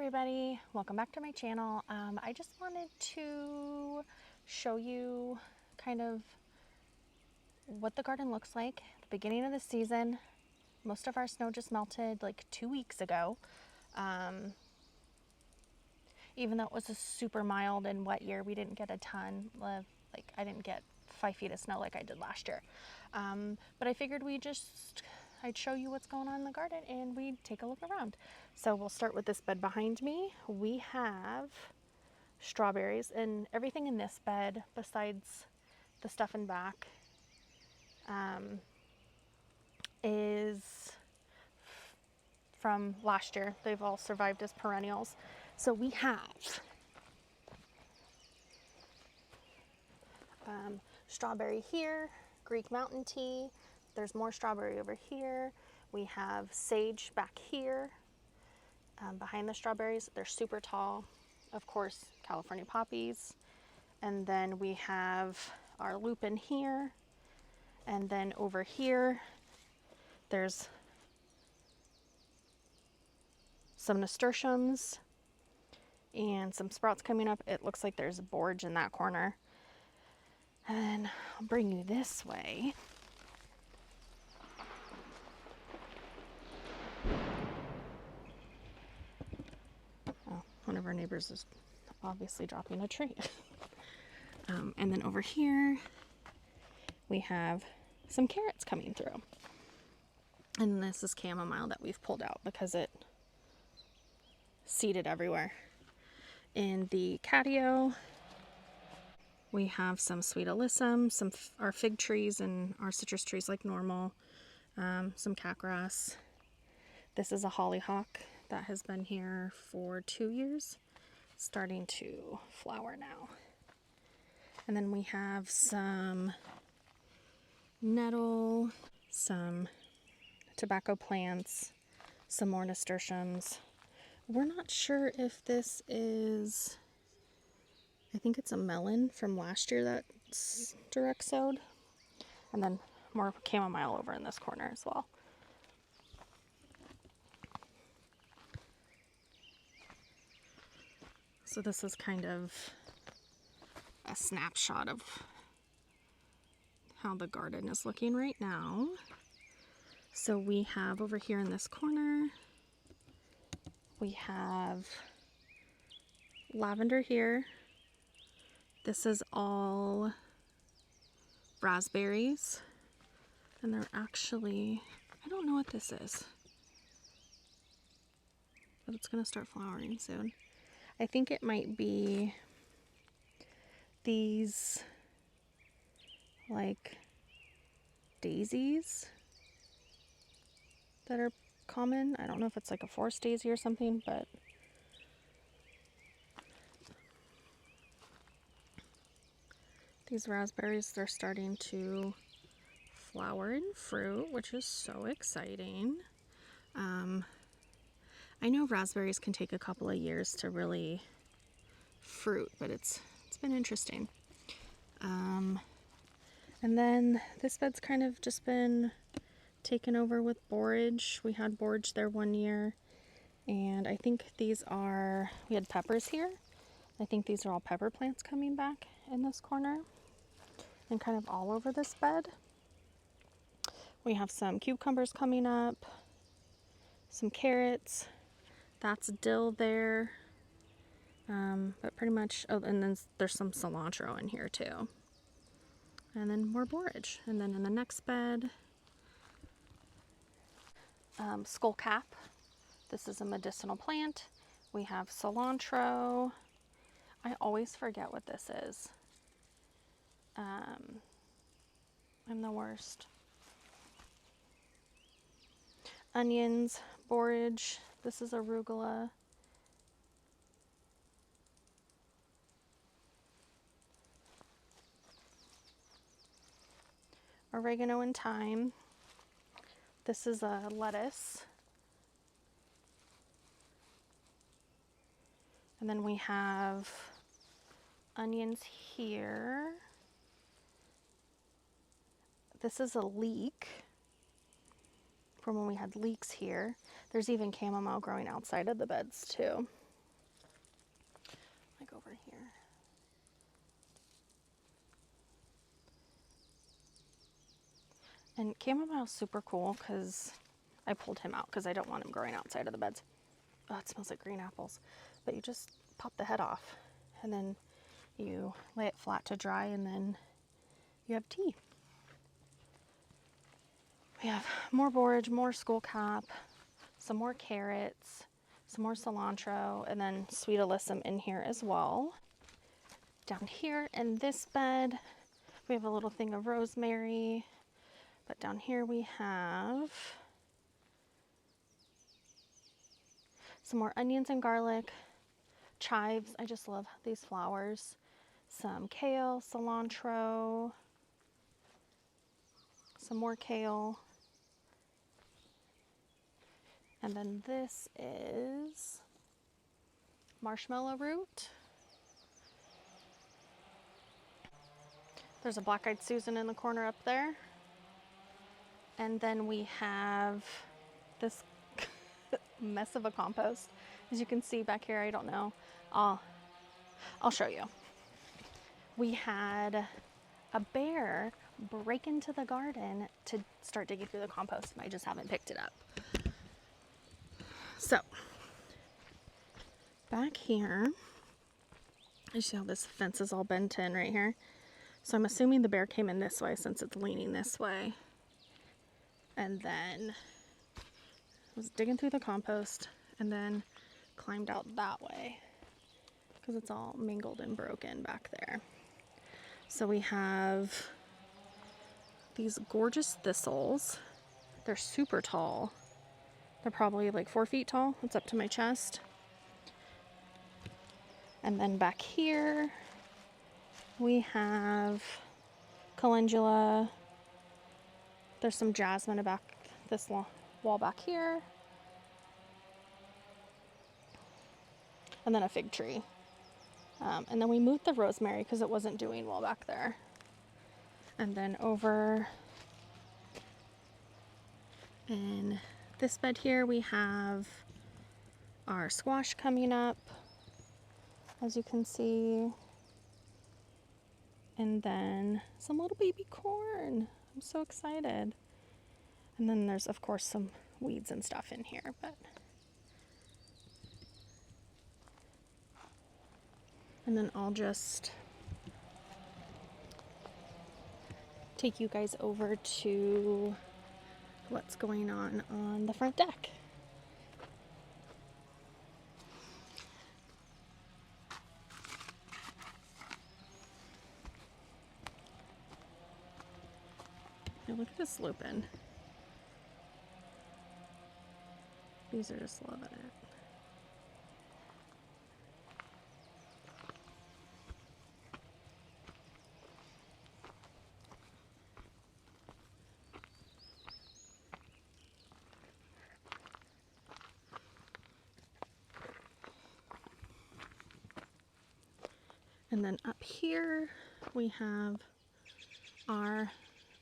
everybody, welcome back to my channel. I just wanted to show you kind of what the garden looks like at the beginning of the season. Most of our snow just melted like 2 weeks ago. Even though it was a super mild and wet year, we didn't get a ton of, I didn't get 5 feet of snow like I did last year. But I figured I'd show you what's going on in the garden and we'd take a look around. So we'll start with this bed behind me. We have strawberries, and everything in this bed besides the stuff in back is from last year. They've all survived as perennials. So we have strawberry here, Greek mountain tea. There's more strawberry over here. We have sage back here behind the strawberries. They're super tall. Of course, California poppies. And then we have our lupin here. And then over here, there's some nasturtiums and some sprouts coming up. It looks like there's a borage in that corner. And then I'll bring you this way. Oh, one of our neighbors is obviously dropping a tree. And then over here, we have some carrots coming through. And this is chamomile that we've pulled out because it seeded everywhere. In the catio, we have some sweet alyssum, our fig trees and our citrus trees like normal, some catgrass. This is a hollyhock that has been here for 2 years, starting to flower now. And then we have some nettle, some tobacco plants, some more nasturtiums. We're not sure if this is, I think it's a melon from last year that's direct sowed. And then more chamomile over in this corner as well. So this is kind of a snapshot of how the garden is looking right now. So we have over here in this corner, we have lavender here. This is all raspberries, and they're actually, I don't know what this is, but it's gonna start flowering soon. I think it might be these like daisies that are common. I don't know if it's like a forest daisy or something, but these raspberries, they're starting to flower and fruit, which is so exciting. I know raspberries can take a couple of years to really fruit, but it's been interesting. And then this bed's kind of just been taken over with borage. We had borage there 1 year, and I think these are, we had peppers here. I think these are all pepper plants coming back in this corner and kind of all over this bed. We have some cucumbers coming up, some carrots. That's dill there, but pretty much, oh, and then there's some cilantro in here too. And then more borage. And then in the next bed, skullcap. This is a medicinal plant. We have cilantro. I always forget what this is. I'm the worst. Onions, borage. This is arugula. Oregano and thyme. This is a lettuce. And then we have onions here. This is a leek from when we had leeks here. There's even chamomile growing outside of the beds too. like over here. And chamomile's super cool because I pulled him out because I don't want him growing outside of the beds. Oh, it smells like green apples. But you just pop the head off and then you lay it flat to dry and then you have tea. We have more borage, more skullcap, some more carrots, some more cilantro, and then sweet alyssum in here as well. Down here in this bed, we have a little thing of rosemary, but down here we have some more onions and garlic, chives. I just love these flowers. Some kale, cilantro, some more kale. And then this is marshmallow root. There's a black-eyed Susan in the corner up there. And then we have this mess of a compost. As you can see back here, I don't know. I'll show you. We had a bear break into the garden to start digging through the compost, and I just haven't picked it up. So, back here, you see how this fence is all bent in right here? So I'm assuming the bear came in this way since it's leaning this way. And then was digging through the compost and then climbed out that way because it's all mangled and broken back there. So we have these gorgeous thistles. They're super tall. They're probably like 4 feet tall. It's up to my chest. And then back here we have calendula. There's some jasmine back this wall back here. And then a fig tree. And then we moved the rosemary because it wasn't doing well back there. And then over in this bed here, we have our squash coming up, as you can see. And then some little baby corn. I'm so excited. And then there's, of course, some weeds and stuff in here, but. And then I'll just take you guys over to what's going on the front deck. Now look at this lupin. These are just loving it. And then up here we have our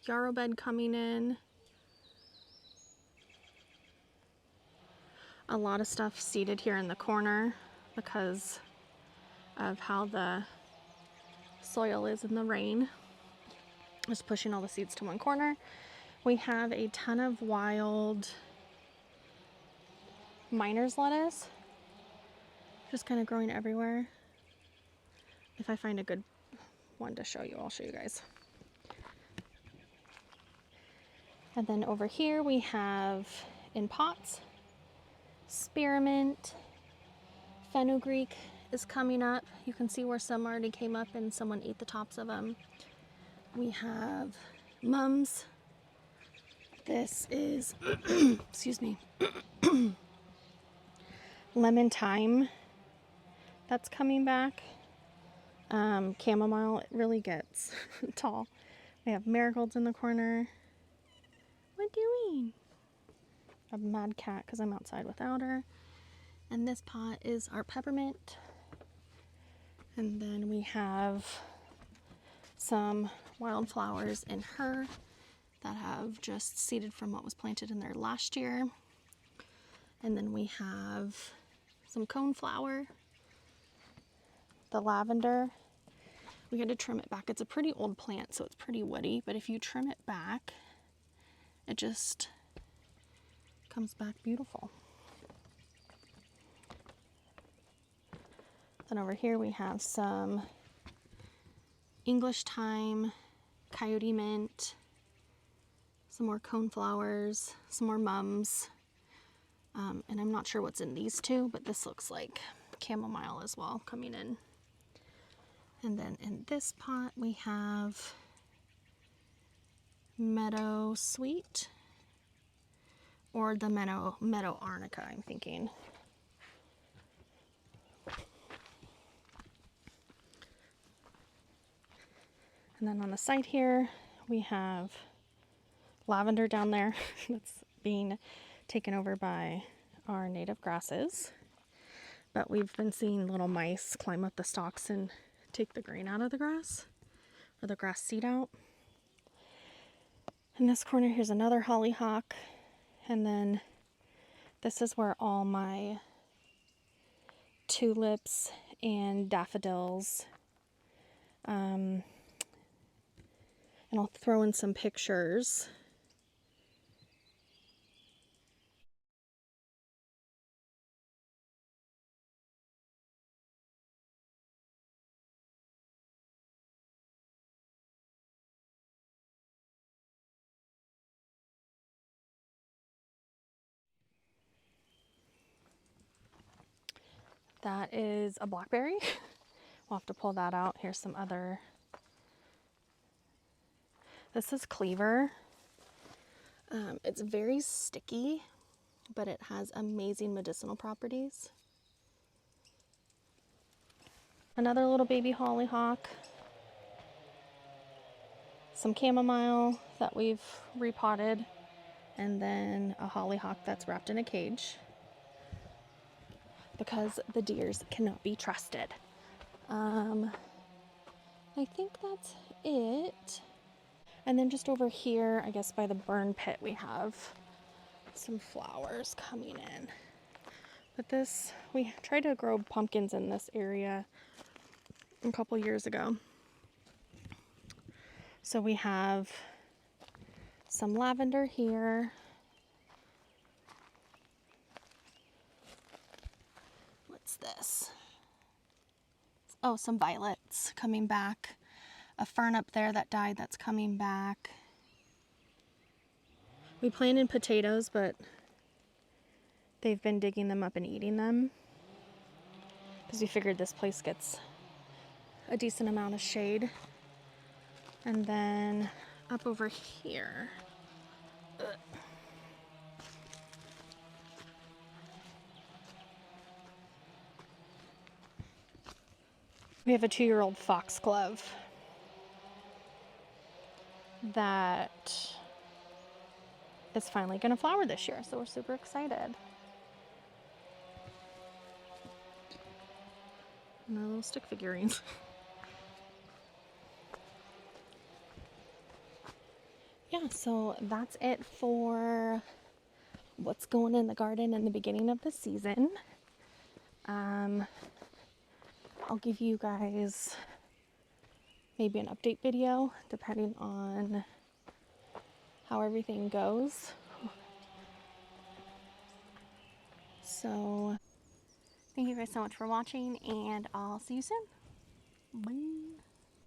yarrow bed coming in. A lot of stuff seeded here in the corner because of how the soil is in the rain. Just pushing all the seeds to one corner. We have a ton of wild miner's lettuce, just kind of growing everywhere. If I find a good one to show you, I'll show you guys. And then over here we have in pots, spearmint, fenugreek is coming up. You can see where some already came up and someone ate the tops of them. We have mums. This is, excuse me, lemon thyme that's coming back. Chamomile, it really gets tall. We have marigolds in the corner. What doing? A mad cat because I'm outside without her. And this pot is our peppermint. And then we have some wildflowers in her that have just seeded from what was planted in there last year. And then we have some coneflower. the lavender, we had to trim it back. It's a pretty old plant, so it's pretty woody, but if you trim it back, it just comes back beautiful. Then over here we have some English thyme, coyote mint, some more coneflowers, some more mums, and I'm not sure what's in these two, but this looks like chamomile as well coming in. And then in this pot we have meadow sweet, or the meadow arnica, I'm thinking. And then on the side here we have lavender down there that's being taken over by our native grasses. But we've been seeing little mice climb up the stalks and take the grain out of the grass, or the grass seed out. In this corner, here's another hollyhock. And then this is where all my tulips and daffodils, and I'll throw in some pictures. That is a blackberry. We'll have to pull that out. Here's some other. This is cleaver. It's very sticky, but it has amazing medicinal properties. Another little baby hollyhock. Some chamomile that we've repotted, and then a hollyhock that's wrapped in a cage because the deers cannot be trusted. I think that's it. And then just over here, I guess by the burn pit, we have some flowers coming in. But this, we tried to grow pumpkins in this area a couple years ago. So we have some lavender here. What's this? Oh, some violets coming back. A fern up there that died that's coming back. We planted potatoes, but they've been digging them up and eating them because we figured this place gets a decent amount of shade. And then up over here, we have a 2-year-old foxglove that is finally going to flower this year, so we're super excited. And our little stick figurines. Yeah, so that's it for what's going in the garden in the beginning of the season. I'll give you guys maybe an update video depending on how everything goes. So thank you guys so much for watching, and I'll see you soon. Bye.